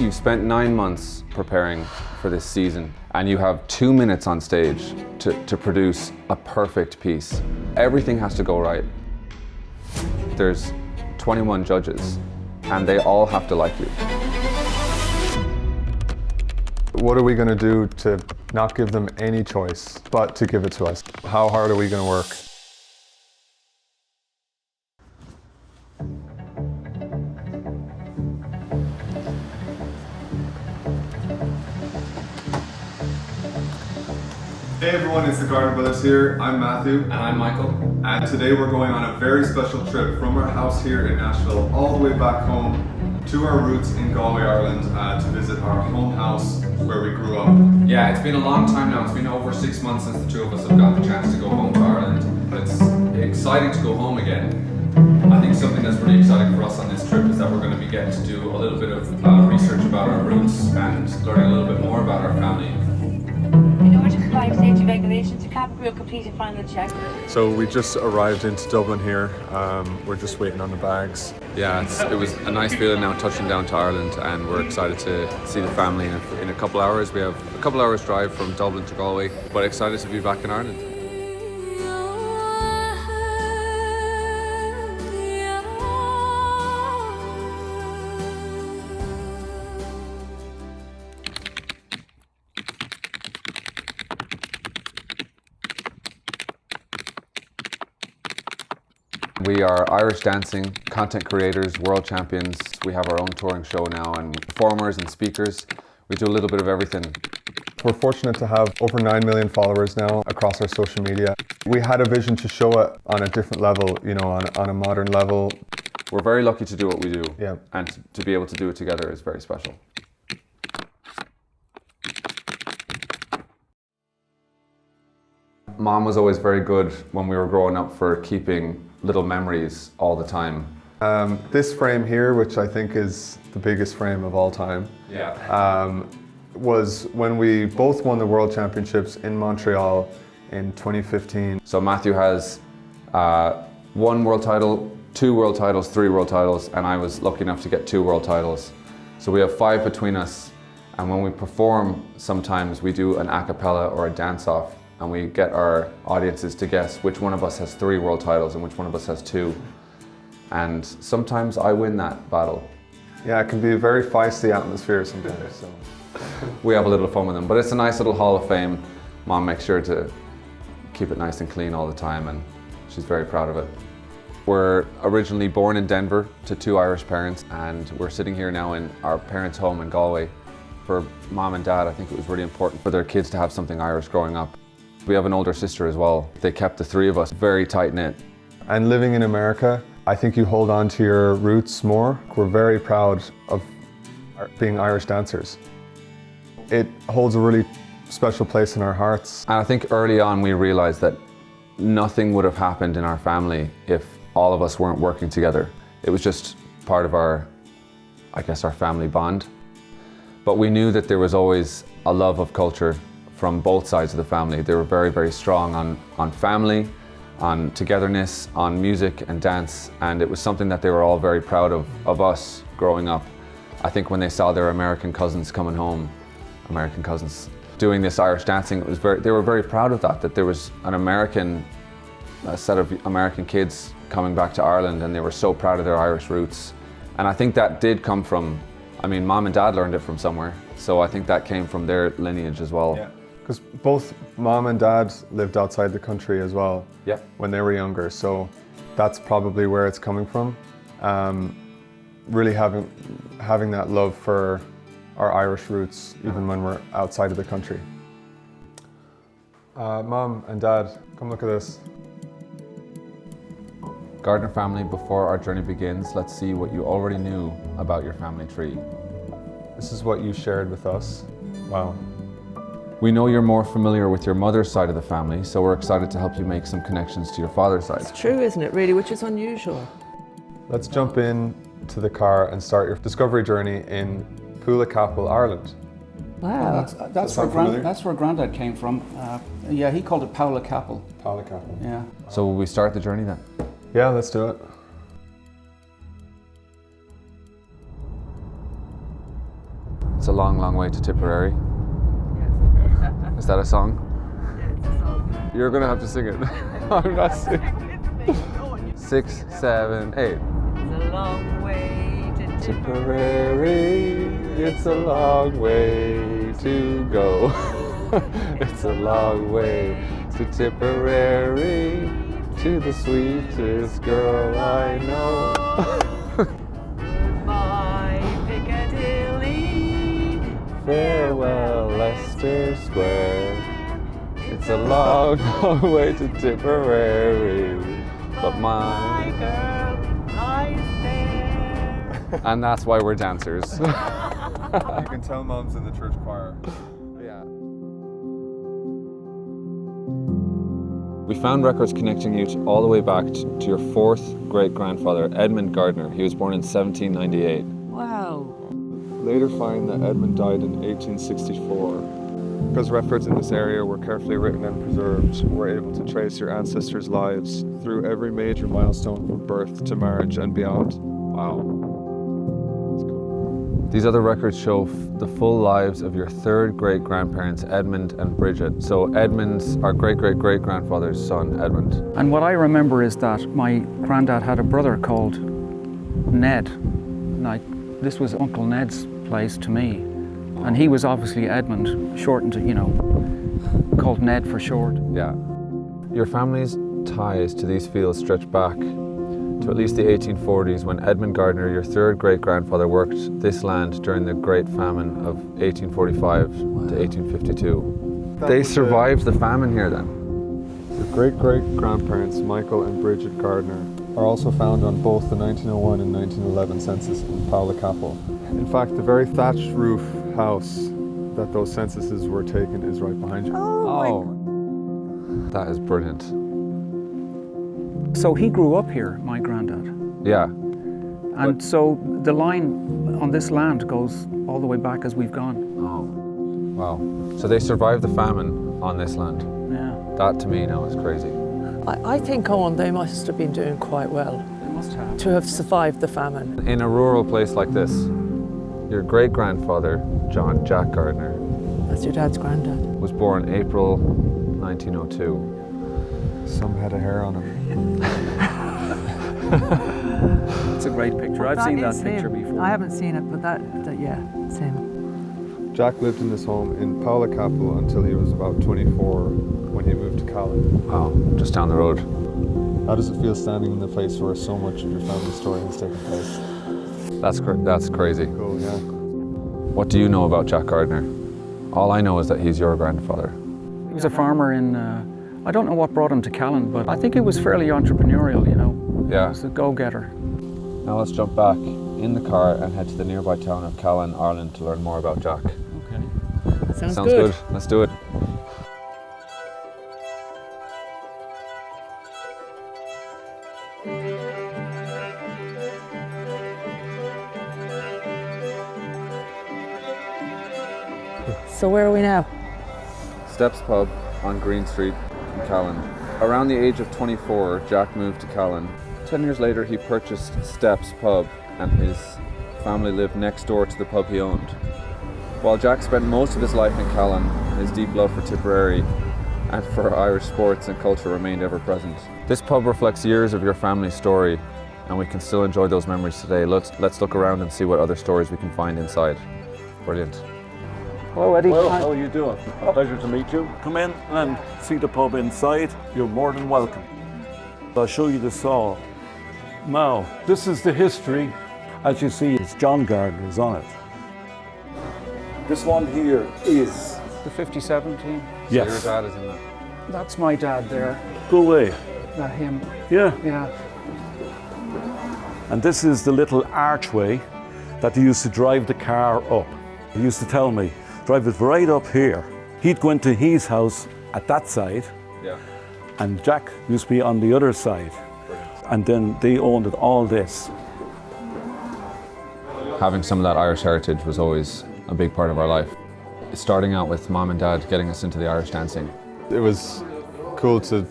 You've spent 9 months preparing for this season, and you have 2 minutes on stage to produce a perfect piece. Everything has to go right. There's 21 judges, and they all have to like you. What are we going to do to not give them any choice, but to give it to us? How hard are we going to work? Hey everyone, it's the Gardiner Brothers here. I'm Matthew. And I'm Michael. And today we're going on a very special trip from our house here in Nashville all the way back home to our roots in Galway, Ireland, to visit our home house where we grew up. Yeah, it's been a long time now. It's been over 6 months since the two of us have got the chance to go home to Ireland. It's exciting to go home again. I think something that's really exciting for us on this trip is that we're going to be getting to do a little bit of research about our roots and learning a little bit more about our family. In order to comply with safety regulations, the cabin crew complete a final check. So we just arrived into Dublin here. We're just waiting on the bags. Yeah, it was a nice feeling now touching down to Ireland, and we're excited to see the family in a couple hours. We have a couple hours drive from Dublin to Galway, but excited to be back in Ireland. We are Irish dancing content creators, world champions. We have our own touring show now, and performers and speakers. We do a little bit of everything. We're fortunate to have over 9 million followers now across our social media. We had a vision to show it on a different level, you know, on a modern level. We're very lucky to do what we do, Yeah. and to be able to do it together is very special. Mom was always very good when we were growing up for keeping little memories all the time. This frame here, which I think is the biggest frame of all time, was when we both won the World Championships in Montreal in 2015. So Matthew has 1 world title, 2 world titles, 3 world titles, and I was lucky enough to get 2 world titles. So we have 5 between us, and when we perform, sometimes we do an a cappella or a dance-off, and we get our audiences to guess which one of us has 3 world titles and which one of us has 2. And sometimes I win that battle. Yeah, it can be a very feisty atmosphere sometimes. So. We have a little fun with them, but it's a nice little hall of fame. Mom makes sure to keep it nice and clean all the time, and she's very proud of it. We're originally born in Denver to 2 Irish parents, and we're sitting here now in our parents' home in Galway. For Mom and Dad, I think it was really important for their kids to have something Irish growing up. We have an older sister as well. They kept the 3 of us very tight-knit. And living in America, I think you hold on to your roots more. We're very proud of being Irish dancers. It holds a really special place in our hearts. And I think early on we realized that nothing would have happened in our family if all of us weren't working together. It was just part of our family bond. But we knew that there was always a love of culture from both sides of the family. They were very, very strong on family, on togetherness, on music and dance, and it was something that they were all very proud of us growing up. I think when they saw their American cousins coming home, doing this Irish dancing, they were very proud of that there was a set of American kids coming back to Ireland, and they were so proud of their Irish roots. And I think that did come from, Mom and Dad learned it from somewhere, so I think that came from their lineage as well. Yeah. Because both Mom and Dad lived outside the country as well when they were younger, so that's probably where it's coming from. Really having that love for our Irish roots, even when we're outside of the country. Mom and Dad, come look at this. Gardner family, before our journey begins, let's see what you already knew about your family tree. This is what you shared with us. Wow. We know you're more familiar with your mother's side of the family, so we're excited to help you make some connections to your father's side. It's true, isn't it, really, which is unusual. Let's jump in to the car and start your discovery journey in Capel, Ireland. Wow. That's where Grandad came from. Yeah, he called it Capel. Capel. Yeah. So will we start the journey then? Yeah, let's do it. It's a long, long way to Tipperary. Is that a song? You're gonna have to sing it. I'm not singing. 6, 7, 8. It's a long way to Tipperary, it's a long way to go. It's a long way to Tipperary, to the sweetest girl I know. Goodbye, Piccadilly. Farewell, Leicester Square. It's a long, long way to Tipperary, but My girl lies there. And that's why we're dancers. You can tell Mom's in the church choir. Yeah. We found records connecting you all the way back to your 4th great-grandfather, Edmund Gardner. He was born in 1798. Wow. Later find that Edmund died in 1864. Because records in this area were carefully written and preserved, we're able to trace your ancestors' lives through every major milestone from birth to marriage and beyond. Wow. These other records show the full lives of your 3rd great-grandparents, Edmund and Bridget. So Edmund's our great-great-great-grandfather's son, Edmund. And what I remember is that my granddad had a brother called Ned. This was Uncle Ned's place to me. And he was obviously Edmund, shortened to, called Ned for short. Yeah. Your family's ties to these fields stretch back to at least the 1840s when Edmund Gardner, your 3rd great-grandfather, worked this land during the Great Famine of 1845 to 1852. They survived the famine here then? Your great-great-grandparents, Michael and Bridget Gardner, are also found on both the 1901 and 1911 census in Powlacapel. In fact, the very thatched roof house that those censuses were taken is right behind you. Oh. That is brilliant. So he grew up here, my granddad. Yeah. And so the line on this land goes all the way back as we've gone. Oh. Wow. So they survived the famine on this land. Yeah. That to me now is crazy. I think, Owen, they must have been doing quite well They must have. to have survived the famine. In a rural place like this, your great-grandfather, John Jack Gardner, That's your dad's granddad. was born April 1902. Some head of hair on him. It's a great picture. I've seen that picture before. I haven't seen it, but yeah, it's him. Jack lived in this home in Powlacapel until he was about 24 when he moved to Callan. Wow, just down the road. How does it feel standing in the place where so much of your family story has taken place? That's crazy. Cool, yeah. What do you know about Jack Gardner? All I know is that he's your grandfather. He was a farmer in, I don't know what brought him to Callan, but I think he was fairly entrepreneurial, Yeah. He was a go-getter. Now let's jump back in the car and head to the nearby town of Callan, Ireland to learn more about Jack. Okay. Sounds Sounds good. Let's do it. So where are we now? Steps Pub on Green Street in Callan. Around the age of 24, Jack moved to Callan. 10 years later, he purchased Steps Pub and his family lived next door to the pub he owned. While Jack spent most of his life in Callan, his deep love for Tipperary and for Irish sports and culture remained ever present. This pub reflects years of your family's story and we can still enjoy those memories today. Let's look around and see what other stories we can find inside. Brilliant. Hello, Eddie. Well, how are you doing? A pleasure to meet you. Come in and see the pub inside. You're more than welcome. I'll show you the saw. Now, this is the history. As you see, it's John Gardner's on it. This one here is... The 57 team. Yes. So your dad is in that. That's my dad there. Go away. That him. Yeah. Yeah. And this is the little archway that they used to drive the car up. He used to tell me, drive it right up here. He'd go into his house at that side, Yeah. and Jack used to be on the other side. And then they owned it, all this. Having some of that Irish heritage was always a big part of our life. Starting out with mom and dad getting us into the Irish dancing. It was cool to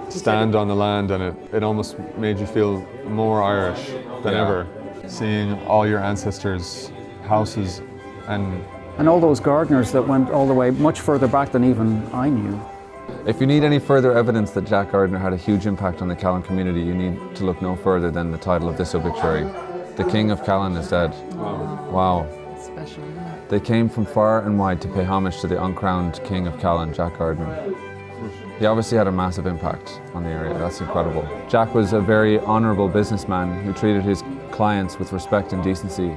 stand on the land and it almost made you feel more Irish than Yeah. ever. Seeing all your ancestors' houses And all those Gardners that went all the way much further back than even I knew. If you need any further evidence that Jack Gardner had a huge impact on the Callan community, you need to look no further than the title of this obituary. The King of Callan is dead. Wow. Special, isn't it? They came from far and wide to pay homage to the uncrowned King of Callan, Jack Gardner. He obviously had a massive impact on the area. That's incredible. Jack was a very honourable businessman who treated his clients with respect and decency.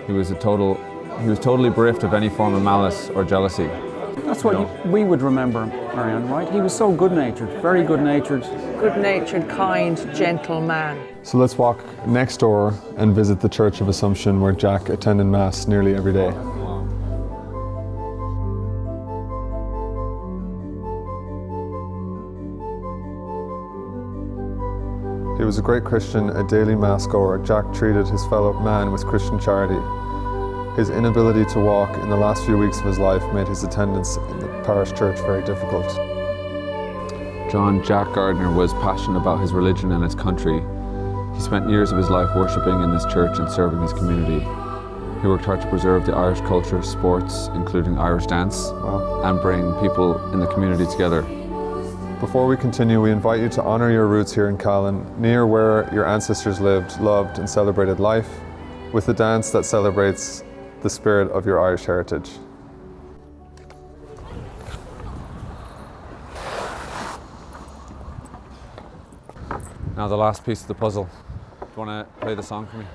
He was totally bereft of any form of malice or jealousy. That's what we would remember Ariane, right? He was so good-natured, very good-natured. Good-natured, kind, gentle man. So let's walk next door and visit the Church of Assumption, where Jack attended Mass nearly every day. He was a great Christian, a daily Mass goer. Jack treated his fellow man with Christian charity. His inability to walk in the last few weeks of his life made his attendance in the parish church very difficult. John Jack Gardner was passionate about his religion and his country. He spent years of his life worshipping in this church and serving his community. He worked hard to preserve the Irish culture, sports, including Irish dance, and bring people in the community together. Before we continue, we invite you to honour your roots here in Callan, near where your ancestors lived, loved and celebrated life, with a dance that celebrates the spirit of your Irish heritage. Now the last piece of the puzzle. Do you want to play the song for me?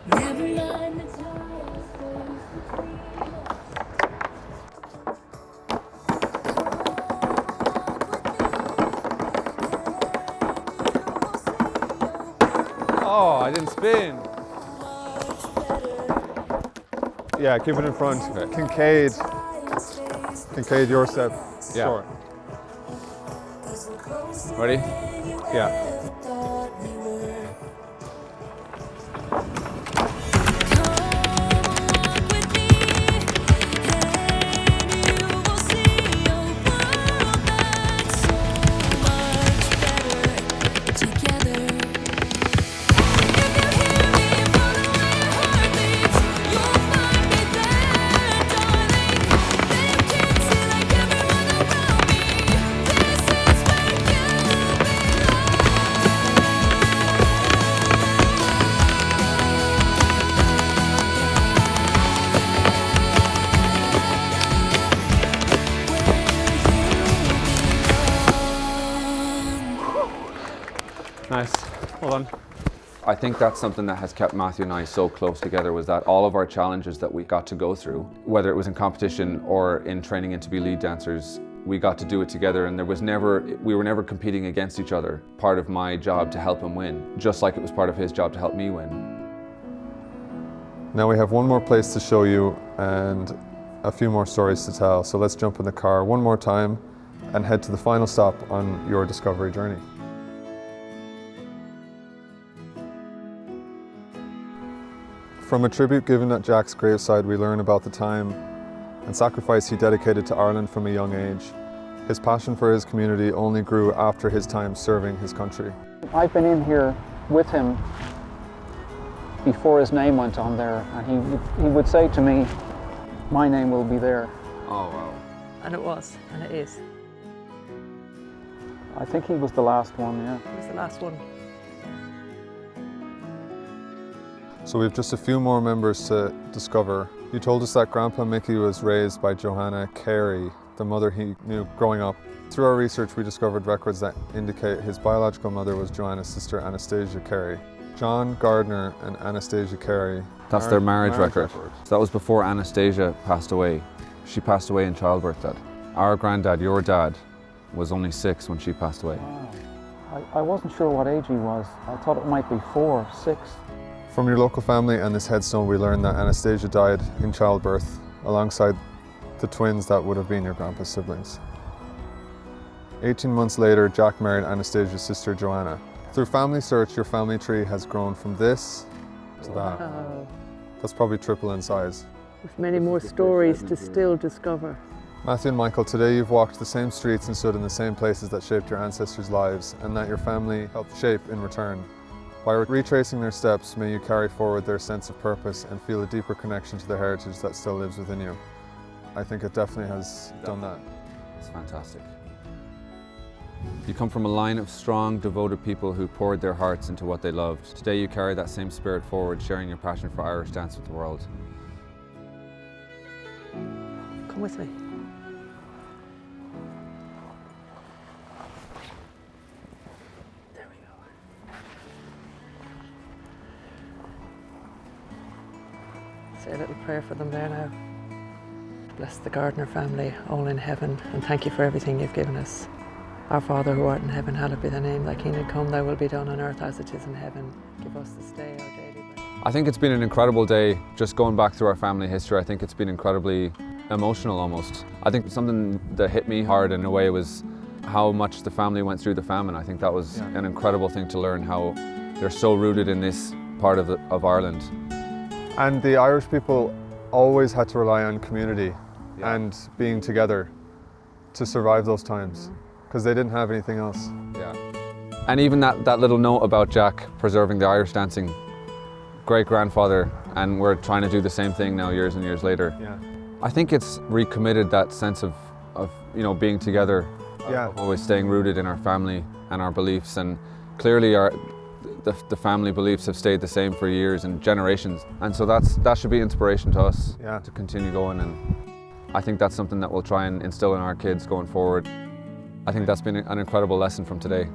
Oh, I didn't spin. Yeah, keep it in front. Okay. Kincaid, your step. Yeah. Short. Ready? Yeah. Nice. Well done. I think that's something that has kept Matthew and I so close together, was that all of our challenges that we got to go through, whether it was in competition or in training in to be lead dancers, we got to do it together, and we were never competing against each other. Part of my job to help him win, just like it was part of his job to help me win. Now we have one more place to show you and a few more stories to tell. So let's jump in the car one more time and head to the final stop on your discovery journey. From a tribute given at Jack's graveside, we learn about the time and sacrifice he dedicated to Ireland from a young age. His passion for his community only grew after his time serving his country. I've been in here with him before his name went on there, and he would say to me, my name will be there. Oh wow. And it was, and it is. I think he was the last one, yeah. It was the last one. So we have just a few more members to discover. You told us that Grandpa Mickey was raised by Johanna Carey, the mother he knew growing up. Through our research, we discovered records that indicate his biological mother was Joanna's sister Anastasia Carey. John Gardner and Anastasia Carey. That's their marriage record. So that was before Anastasia passed away. She passed away in childbirth, Dad. Our granddad, your dad, was only 6 when she passed away. Wow. I wasn't sure what age he was. I thought it might be 4, 6. From your local family and this headstone, we learned that Anastasia died in childbirth alongside the twins that would have been your grandpa's siblings. 18 months later, Jack married Anastasia's sister Joanna. Through family search, your family tree has grown from this to that. Wow. That's probably triple in size. With many more stories to still discover. Matthew and Michael, today you've walked the same streets and stood in the same places that shaped your ancestors' lives and that your family helped shape in return. By retracing their steps, may you carry forward their sense of purpose and feel a deeper connection to the heritage that still lives within you. I think it definitely has done that. It's fantastic. You come from a line of strong, devoted people who poured their hearts into what they loved. Today you carry that same spirit forward, sharing your passion for Irish dance with the world. Come with me. There we go. Say a little prayer for them there now. Bless the Gardner family, all in heaven, and thank you for everything you've given us. Our Father who art in heaven, hallowed be thy name. Thy kingdom come, thy will be done on earth as it is in heaven. Give us this day our daily bread. I think it's been an incredible day, just going back through our family history. I think it's been incredibly emotional almost. I think something that hit me hard in a way was how much the family went through the famine. I think that was an incredible thing to learn, how they're so rooted in this part of Ireland. And the Irish people always had to rely on community and being together to survive those times, because they didn't have anything else. Yeah. And even that little note about Jack preserving the Irish dancing, great-grandfather, and we're trying to do the same thing now years and years later. Yeah. I think it's recommitted that sense of being together, of always staying rooted in our family and our beliefs, and clearly the family beliefs have stayed the same for years and generations, and so that should be inspiration to us to continue going, and I think that's something that we'll try and instill in our kids going forward. I think that's been an incredible lesson from today.